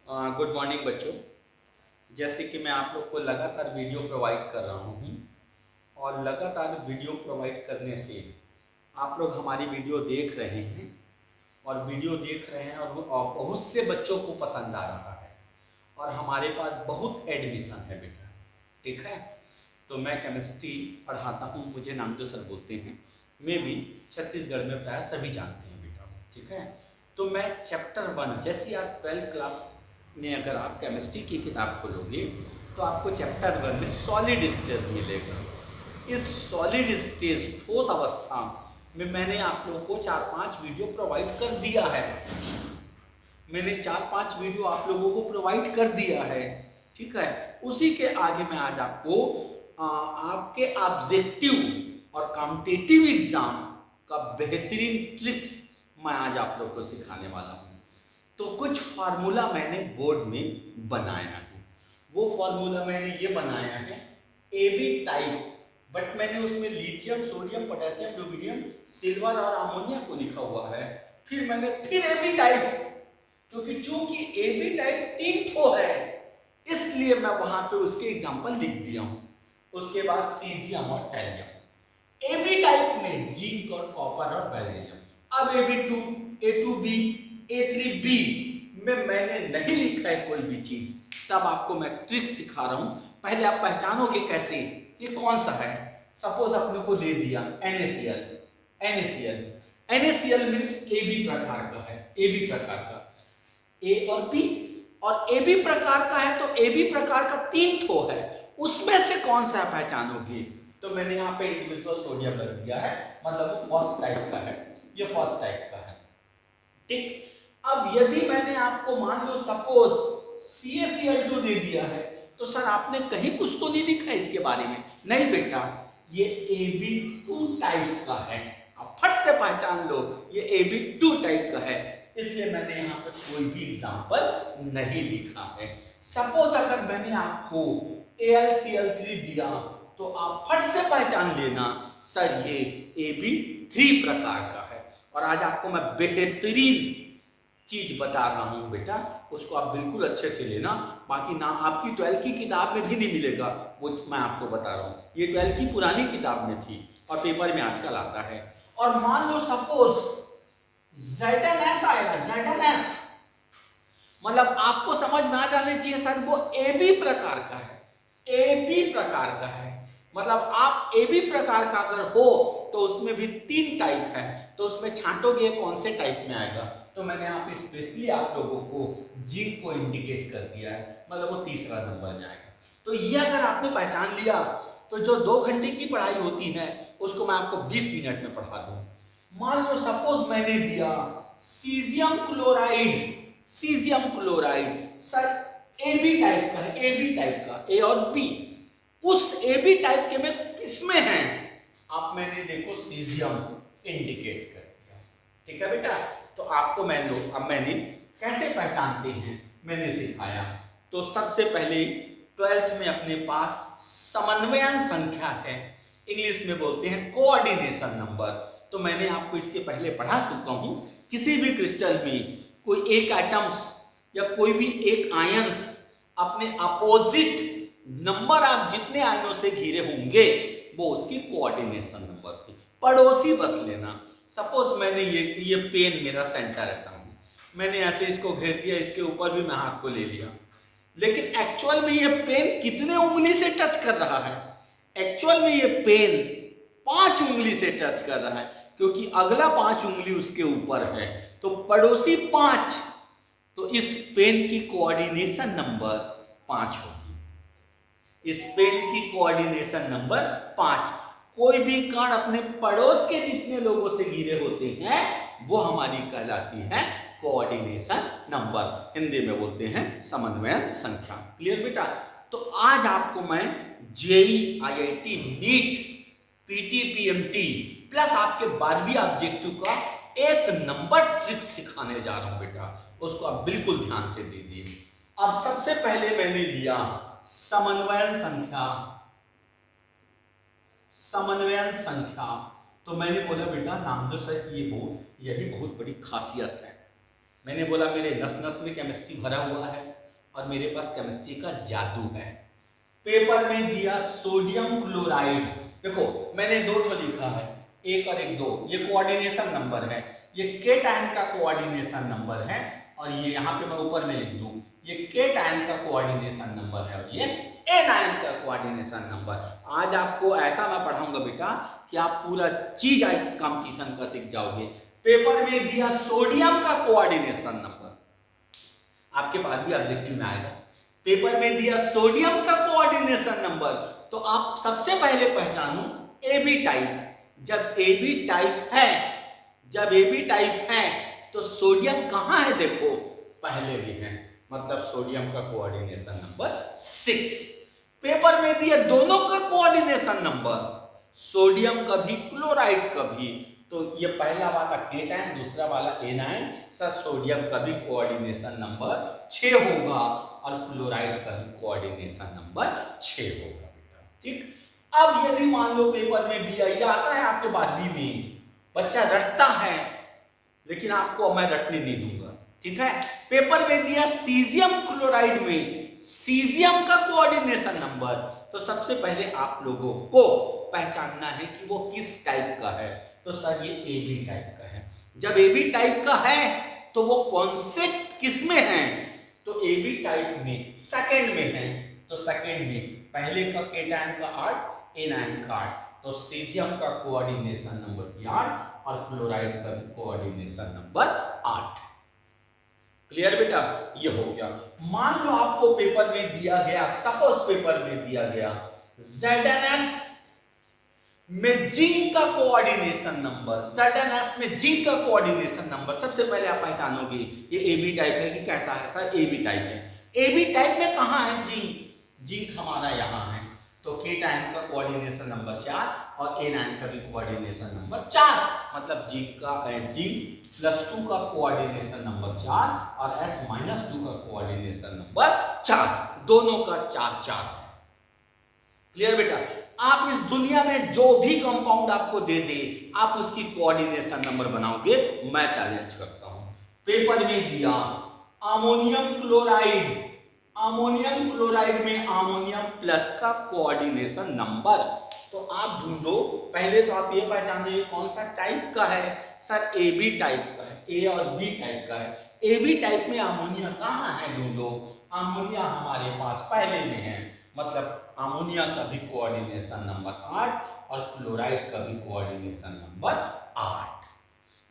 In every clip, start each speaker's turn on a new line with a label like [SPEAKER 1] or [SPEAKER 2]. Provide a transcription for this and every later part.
[SPEAKER 1] Good morning बच्चों। जैसे कि मैं आप लोग को लगातार वीडियो प्रोवाइड कर रहा हूँ और लगातार वीडियो प्रोवाइड करने से आप लोग हमारी वीडियो देख रहे हैं और वीडियो देख रहे हैं और बहुत से बच्चों को पसंद आ रहा है और हमारे पास बहुत एडमिशन है बेटा। ठीक है, तो मैं केमिस्ट्री पढ़ाता हूँ, मुझे नामदेव सर बोलते हैं। मैं भी छत्तीसगढ़ में प्राय सभी जानते हैं बेटा। ठीक है, तो मैं चैप्टर 1, जैसे आप 12th क्लास में अगर आप केमिस्ट्री की किताब खोलोगे तो आपको चैप्टर 1 में सॉलिड स्टेज मिलेगा। इस सॉलिड स्टेज ठोस अवस्था में मैंने आप लोगों को 4-5 वीडियो प्रोवाइड कर दिया है। मैंने 4-5 वीडियो आप लोगों को प्रोवाइड कर दिया है। ठीक है, उसी के आगे मैं आज आपको आपके ऑब्जेक्टिव और कॉम्पिटिटिव एग्जाम का बेहतरीन ट्रिक्स मैं आज आप लोग को सिखाने वाला हूँ। तो कुछ फार्मूला मैंने बोर्ड में बनाया है। वो फार्मूला मैंने ये बनाया है AB टाइप, बट मैंने उसमें lithium, sodium, potassium, rubidium, silver और अमोनिया को लिखा हुआ है। फिर मैंने फिर AB टाइप, क्योंकि चूंकि AB टाइप 3 ठो है इसलिए मैं वहां पे उसके एग्जांपल लिख दिया हूं। उसके बाद सीजियम और टैलियम। AB टाइप में जिंक और कॉपर और बेरिलियम। अब AB2, A2B, A3B में मैंने नहीं लिखा है कोई भी चीज, तब आपको मैं ट्रिक सिखा रहा हूं। पहले आप पहचानोगे कैसे ये कौन सा है। सपोज अपने को दे दिया NaCl। NaCl NaCl means AB प्रकार का है। AB प्रकार का A और B, और AB प्रकार का है तो AB प्रकार का 3 ठो है, उसमें से कौन सा पहचानोगे। तो मैंने यहाँ पे इंडिविजुअल सोडियम रख दिया है, मतलब वो फर्स्ट टाइप का है, ये फर्स्ट टाइप का है। ठीक, अब यदि मैंने आपको मान लो सपोज CaCl2 दे दिया है तो सर आपने कहीं कुछ तो नहीं लिखा है इसके बारे में। नहीं बेटा, ये AB2 टाइप का है, आप फट से पहचान लो ये AB2 टाइप का है, इसलिए मैंने यहाँ पर कोई भी एग्जाम्पल नहीं लिखा है। सपोज अगर मैंने आपको AlCl3 दिया तो आप फट से पहचान लेना सर ये AB3 प्रकार का है। और आज आपको मैं बेहतरीन चीज बता रहा हूं बेटा, उसको आप बिल्कुल अच्छे से लेना। बाकी ना आपकी 12th की किताब में भी नहीं मिलेगा, वो मैं आपको बता रहा हूं। ये 12th की पुरानी किताब में थी और पेपर में आजकल आता है। और मान लो सपोज ZnS आएगा, ZnS मतलब आपको समझ में आ जाने चाहिए सर वो AB प्रकार का है। AB प्रकार का है मतलब आप AB प्रकार का अगर हो तो उसमें भी 3 टाइप है, तो उसमें छांटोगे कौन से टाइप में आएगा। तो मैंने यहाँ पे स्पेशली आप लोगों को जिंक को इंडिकेट कर दिया है, मतलब वो तीसरा नंबर में आएगा। तो ये अगर आपने पहचान लिया तो जो 2 घंटे की पढ़ाई होती है उसको मैं आपको 20 मिनट में पढ़ा दूं। मान लो सपोज मैंने दिया caesium chloride. Caesium chloride sir AB type का है, AB टाइप का A और B। उस AB टाइप के में किसमें है, आप मैंने देखो सीजियम इंडिकेट कर दिया। ठीक है बेटा, तो आपको मैं लो अब मैंने कैसे पहचानते हैं मैंने सिखाया। तो सबसे पहले 12th में अपने पास समन्वयन संख्या है, इंग्लिश में बोलते हैं कोऑर्डिनेशन नंबर। तो मैंने आपको इसके पहले पढ़ा चुका हूं, किसी भी क्रिस्टल में कोई एक एटम्स या कोई भी एक आयंस अपने अपोजिट नंबर आप जितने आयनों से घिरे होंगे वो उसकी कोऑर्डिनेशन नंबर थी। पड़ोसी बस लेना। सपोज मैंने ये पेन मेरा सेंटर एटम है, मैंने ऐसे इसको घेर दिया, इसके ऊपर भी मैं हाथ को ले लिया, लेकिन एक्चुअल में ये पेन कितने उंगली से टच कर रहा है। एक्चुअल में ये पेन 5 उंगली से टच कर रहा है, क्योंकि अगला 5 उंगली उसके ऊपर है, तो पड़ोसी 5, तो इस पेन की कोऑर्डिनेशन नंबर 5 होगी। इस पेन की कोऑर्डिनेशन नंबर 5। कोई भी कण अपने पड़ोस के जितने लोगों से घिरे होते हैं वो हमारी कहलाती है कोऑर्डिनेशन नंबर, हिंदी में बोलते हैं समन्वयन संख्या। क्लियर बेटा। तो आज आपको मैं JEE, IIT, NEET, PT, PMT plus आपके 12वीं ऑब्जेक्टिव का एक नंबर ट्रिक सिखाने जा रहा हूं बेटा, उसको आप बिल्कुल ध्यान से दीजिए। अब सबसे पहले मैंने लिया समन्वयन संख्या। समन्वयन संख्या तो मैंने बोला बेटा नामदेव सर की यही बहुत बड़ी खासियत है। मैंने बोला मेरे नस नस में केमिस्ट्री भरा हुआ है और मेरे पास केमिस्ट्री का जादू है। पेपर में दिया सोडियम क्लोराइड, देखो मैंने दो ठो लिखा है, एक और एक दो, ये कोऑर्डिनेशन नंबर है, ये केटायन का कोऑर्डिनेशन नंबर है, और ये यहाँ पे मैं ऊपर में लिख दूं ये केटायन का कोऑर्डिनेशन नंबर है और ये एनायन का कोऑर्डिनेशन नंबर। आज आपको ऐसा मैं पढ़ाऊंगा बेटा कि आप पूरा चीज आज कंपटीशन का सीख जाओगे। पेपर में दिया सोडियम का कोऑर्डिनेशन नंबर, आपके पास भी ऑब्जेक्टिव में आएगा। पेपर में दिया सोडियम का कोऑर्डिनेशन नंबर, तो आप सबसे पहले पहचानो AB टाइप। जब AB टाइप है, जब AB टाइप है तो सोडियम कहां है, देखो पहले भी है, मतलब सोडियम का कोऑर्डिनेशन नंबर 6। पेपर में दिया दोनों का कोऑर्डिनेशन नंबर, सोडियम कभी क्लोराइड कभी, तो ये पहला वाला केटायन, दूसरा वाला एनायन, सर सोडियम का भी कोऑर्डिनेशन नंबर 6 होगा और क्लोराइड का भी कोऑर्डिनेशन नंबर 6 होगा बेटा, ठीक। अब यदि मान लो पेपर में दिया, ये आता है आपके 12वीं में, बच्चा रटता है लेकिन आपको मैं रटने नहीं दूंगा, ठीक है। पेपर में दिया सीजियम क्लोराइड में सीजियम का कोऑर्डिनेशन नंबर, तो सबसे पहले आप लोगों को पहचानना है कि वो किस टाइप का है, तो सर ये AB टाइप का है। जब AB टाइप का है तो वो कौन से किस में है, तो AB टाइप में सेकंड में है, तो सेकंड में पहले का केटायन का 8, एनायन का 8, तो सीजियम का कोऑर्डिनेशन नंबर भी 8 और क्लोराइड का भी कोऑर्डिनेशन नंबर 8। क्लियर बेटा, ये हो गया। मान लो आपको पेपर में दिया गया, सपोज पेपर में दिया गया ZnS में जिंक का कोऑर्डिनेशन नंबर, ZnS में जिंक का कोऑर्डिनेशन नंबर, सबसे पहले आप पहचानोगे ये AB टाइप है कि कैसा है, सर AB टाइप है। AB टाइप में कहां है जिंक, जिंक हमारा यहां है, तो केटायन का कोऑर्डिनेशन नंबर 4 और एनायन का भी कोऑर्डिनेशन नंबर 4, मतलब जिंक +2 का कोऑर्डिनेशन नंबर 4 और S-2 का कोऑर्डिनेशन नंबर 4, दोनों का 4-4। क्लियर बेटा, आप इस दुनिया में जो भी कंपाउंड आपको दे दे आप उसकी कोऑर्डिनेशन नंबर बनाओगे, मैं चैलेंज करता हूं। पेपर में दिया अमोनियम क्लोराइड, अमोनियम क्लोराइड में अमोनियम प्लस का कोऑर्डिनेशन नंबर, तो आप ढूंढो। पहले तो आप ये पहचान लीजिए कौन सा टाइप का है, सर AB टाइप का है, A और B टाइप का है। AB टाइप में अमोनिया कहां है, ढूंढो। अमोनिया हमारे पास पहले में है, मतलब अमोनिया का भी कोऑर्डिनेशन नंबर 8 और क्लोराइड का भी कोऑर्डिनेशन नंबर 8।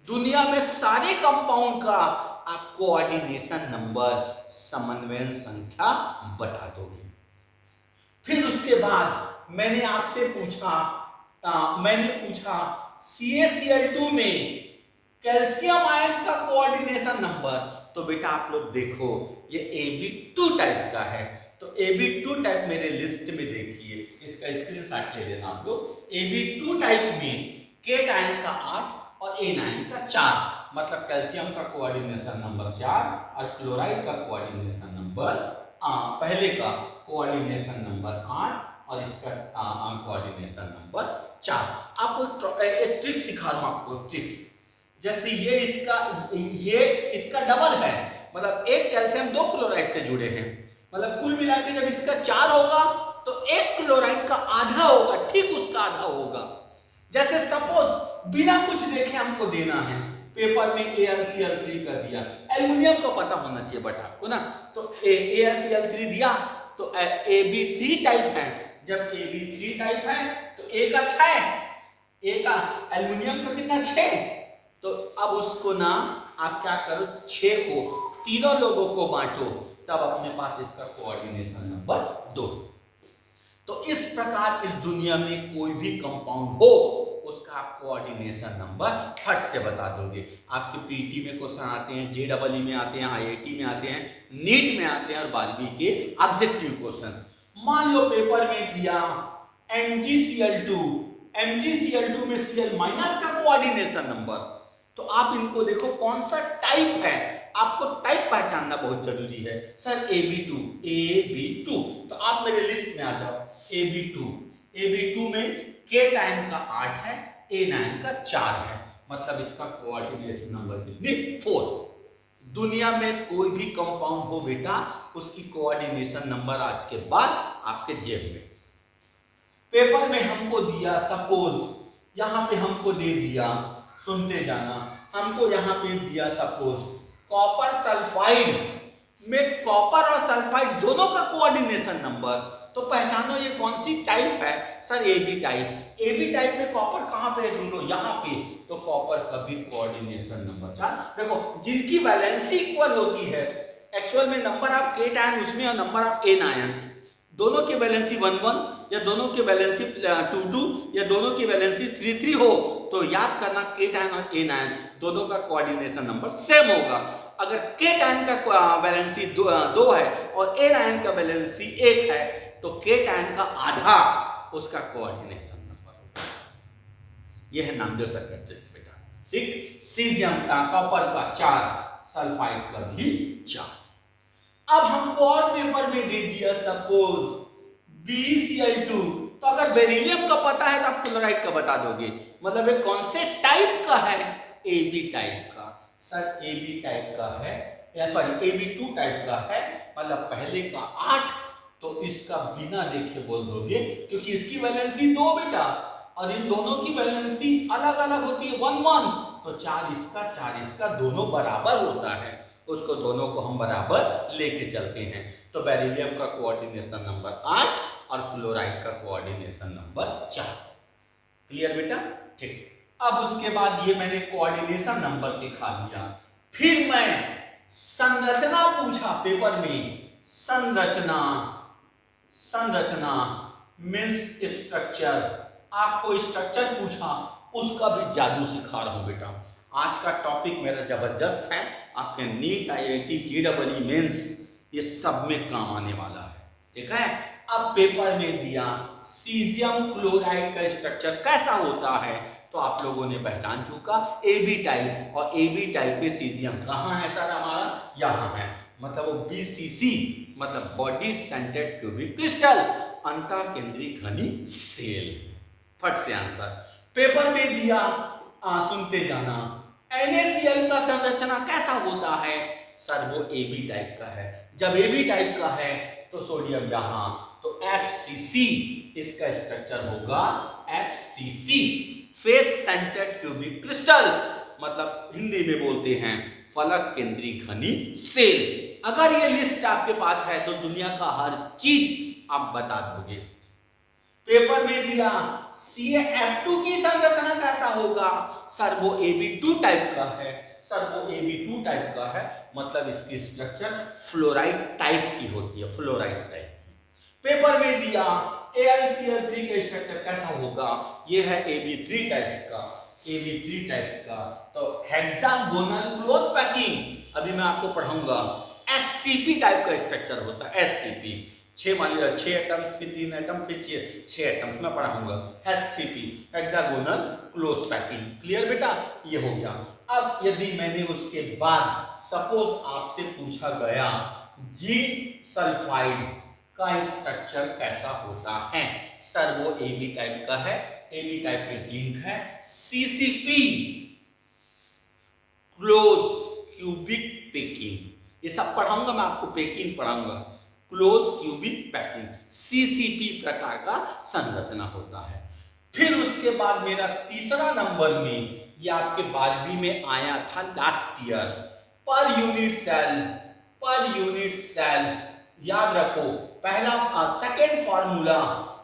[SPEAKER 1] दुनिया में सारे कंपाउंड का आप कोऑर्डिनेशन नंबर, समन्वय संख्या बता दोगे। फिर उसके बाद मैंने आपसे पूछा, CaCl2 में कैल्शियम आयन का कोऑर्डिनेशन नंबर, तो बेटा आप लोग देखो ये AB2 टाइप का है, तो AB2 टाइप मेरे लिस्ट में देखिए, इसका स्क्रीनशॉट ले लेना आप लोग। AB2 टाइप में केटायन का 8 और एनायन का 4, मतलब कैल्शियम का कोऑर्डिनेशन नंबर 4 और क्लोराइड का कोऑर्डिनेशन नंबर, पहले का कोऑर्डिनेशन नंबर 8 और इसका कोऑर्डिनेशन नंबर 4। आपको एक ट्रिक सिखा रहा हूं, आपको ट्रिक्स, जैसे ये इसका डबल है, मतलब एक कैल्शियम 2 क्लोराइड से जुड़े हैं, मतलब कुल मिला के जब इसका 4 होगा तो एक क्लोराइड का आधा होगा, ठीक उसका आधा होगा। जैसे सपोज बिना कुछ देखे हमको देना है, पेपर में AlCl3 कर दिया, एल्युमिनियम का पता होना चाहिए बट आपको ना, तो AlCl3 दिया तो AB3 टाइप है। जब AB3 टाइप है तो A का 6, A का एल्युमिनियम का कितना 6, तो अब उसको ना आप क्या करो, 6 को तीनों लोगों को बांटो, तब अपने पास इसका कोऑर्डिनेशन नंबर 2। तो इस प्रकार इस दुनिया में कोई भी कंपाउंड हो उसका आप कोऑर्डिनेशन नंबर फट से बता दोगे। आपके पीटी में क्वेश्चन आते हैं, JEE में आते हैं, IIT में आते हैं, नीट में आते हैं और 12वीं के ऑब्जेक्टिव क्वेश्चन। मान लो पेपर में दिया MgCl2, MgCl2 में Cl- का कोऑर्डिनेशन नंबर, तो आप इनको देखो कौन सा टाइप है, आपको टाइप पहचानना बहुत जरूरी है। सर AB2, तो आप मेरे लिस्ट में आ जाओ। AB2 में केटायन का 8 है, एनायन का 4 है, मतलब इसका कोऑर्डिनेशन नंबर कितनी 4। दुनिया में कोई भी कंपाउंड हो बेटा, उसकी कोऑर्डिनेशन नंबर आज के बाद आपके जेब में। पेपर में हमको दिया, सपोज यहां पे हमको दे दिया, सुनते जाना, हमको यहां पे दिया सपोज कॉपर सल्फाइड में कॉपर और सल्फाइड दोनों का कोऑर्डिनेशन नंबर, तो पहचानो ये कौन सी टाइप है sir, A B type. A B type में कॉपर कहां पे है ढूंढो, यहां पे, तो कॉपर का भी कोऑर्डिनेशन नंबर 4। देखो जिनकी वैलेंसी इक्वल होती है, एक्चुअल में नंबर ऑफ केट आयन उसमें और नंबर ऑफ एन आयन, दोनों की वैलेंसी 1-1 या दोनों की वैलेंसी 2-2 या दोनों की वैलेंसी 3-3 हो, तो याद करना केट आयन और एन आयन दोनों का कोऑर्डिनेशन नंबर सेम होगा। अगर केट आयन का वैलेंसी 2 है और एन आयन का वैलेंसी 1 है, तो केट आयन का आधा उसका कोऑर्डिनेशन नंबर होगा। यह है नाम जो सर्किट बेटा, ठीक। सीजियम कॉपर का 4, सल्फाइड का भी 4। अब हमको और पेपर में दे दिया सपोज BeCl2, तो अगर बेरिलियम का पता है तो आप क्लोराइड का बता दोगे, मतलब ये कौन से टाइप का है, AB टाइप का। सर AB टाइप का है, या सॉरी AB2 टाइप का है, मतलब पहले का 8, तो इसका बिना देखे बोल दोगे, क्योंकि इसकी वैलेंसी 2 बेटा और इन दोनों की वैलेंसी अलग अलग होती है 1-1, तो 4 इसका 4 इसका दोनों बराबर होता है, उसको दोनों को हम बराबर लेके चलते हैं। तो बेरिलियम का कोऑर्डिनेशन नंबर 8 और क्लोराइड का कोऑर्डिनेशन नंबर 4। क्लियर बेटा, ठीक। अब उसके बाद ये मैंने कोऑर्डिनेशन नंबर सिखा दिया, फिर मैं संरचना पूछा पेपर में, संरचना मीन्स स्ट्रक्चर, आपको स्ट्रक्चर पूछा, उसका भी जादू सिखा रहा हूं बेटा। आज का टॉपिक मेरा जबरदस्त है, आपके नीट, IIT, JEE मेंस ये सब में काम आने वाला है, ठीक है। अब पेपर में दिया सीजियम क्लोराइड का स्ट्रक्चर कैसा होता है, तो आप लोगों ने पहचान चुका AB टाइप, और AB टाइप में सीजियम कहाँ है सर हमारा, यहाँ है, मतलब वो BCC, मतलब बॉडी सेंटर्ड क्यूबिक क्रिस्टल, अंतःकेंद्री घनी सेल। फट से आंसर। पेपर में दिया, सुनते जाना, NaCl का संरचना कैसा होता है, सर वो AB टाइप का है। जब AB टाइप का है तो सोडियम यहाँ, तो FCC इसका स्ट्रक्चर होगा, FCC face centred cubic crystal, मतलब हिंदी में बोलते हैं फलक केंद्री घनी सेल। अगर ये लिस्ट आपके पास है तो दुनिया का हर चीज आप बता दोगे। पेपर में दिया CaF2 की संरचना कैसा होगा, सर वो AB2 टाइप का है, सर वो AB2 टाइप का है, मतलब इसकी स्ट्रक्चर फ्लोराइड टाइप की होती है, फ्लोराइड टाइप की। पेपर में दिया AlCl3 का स्ट्रक्चर कैसा होगा, ये है AB3 टाइप्स का, AB3 टाइप्स का, तो हेक्सागोनल क्लोज पैकिंग, अभी मैं आपको पढ़ाऊंगा। SCP टाइप का स्ट्रक्चर होता है, SCP 6 एटम्स, फिर 3 एटम, फिर 6 एटम्स में पढ़ाऊंगा। SCP hexagonal close packing. Clear बेटा, ये हो गया। अब यदि मैंने उसके बाद सपोज आपसे पूछा गया जिंक सल्फाइड का स्ट्रक्चर कैसा होता है, सर वो AB टाइप का है, AB टाइप में जिंक है, CCP क्लोज क्यूबिक पैकिंग, ये सब पढ़ाऊंगा मैं आपको, पैकिंग पढ़ाऊंगा, क्लोज क्यूबिक पैकिंग, CCP प्रकार का संरचना होता है। फिर उसके बाद मेरा तीसरा नंबर में, ये आपके 12वीं में आया था लास्ट ईयर, पर यूनिट सेल, याद रखो, पहला सेकेंड फॉर्मूला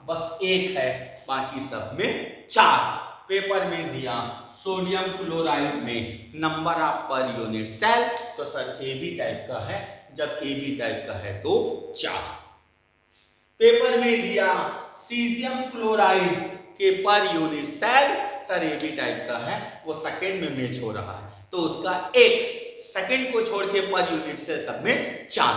[SPEAKER 1] बस एक है, बाकी सब में 4। पेपर में दिया सोडियम क्लोराइड में number of per unit cell, तो सर AB टाइप का है, जब AB टाइप का है तो 4। पेपर में दिया सीजियम क्लोराइड के per unit cell, sir AB type का है, वो सेकेंड में मैच हो रहा है, तो उसका 1, सेकेंड को छोड़ के पर यूनिट सेल सब में 4।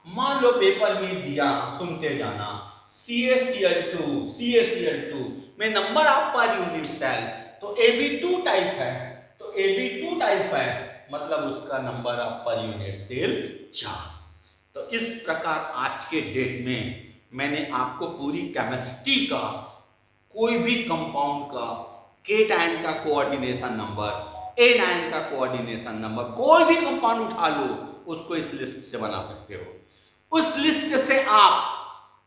[SPEAKER 1] मान लो पेपर में दिया, सुनते जाना, CaCl2 में number of per unit cell, तो AB2 टाइप है, तो AB2 टाइप है, मतलब उसका number of per unit cell 4। तो इस प्रकार आज के डेट में मैंने आपको पूरी केमिस्ट्री का, कोई भी कंपाउंड का केट आयन का कोऑर्डिनेशन नंबर, A9 का कोऑर्डिनेशन नंबर, कोई भी कंपाउंड उठा लो उसको इस लिस्ट से बना सकते हो। उस लिस्ट से आप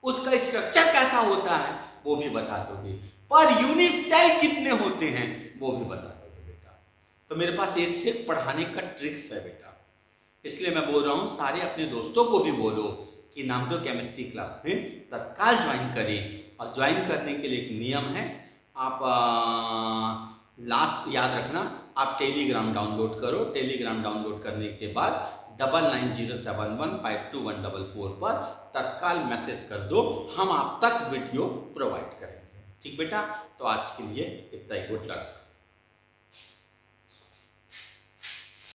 [SPEAKER 1] उसका स्ट्रक्चर कैसा होता है वो भी बता दोगे, पर यूनिट सेल कितने होते हैं वो भी बता दोगे बेटा। तो मेरे पास एक से एक पढ़ाने का ट्रिक्स है बेटा, इसलिए मैं बोल रहा हूँ सारे अपने दोस्तों को भी बोलो कि नामदेव केमिस्ट्री क्लास में तत्काल ज्वाइन करें। और ज्वाइन करने के लिए एक नियम है, आप लास्ट याद रखना, आप टेलीग्राम डाउनलोड करो। टेलीग्राम डाउनलोड करने के बाद 9907152144 पर तत्काल मैसेज कर दो, हम आप तक वीडियो प्रोवाइड करेंगे। ठीक बेटा, तो आज के लिए इतना ही। Good luck.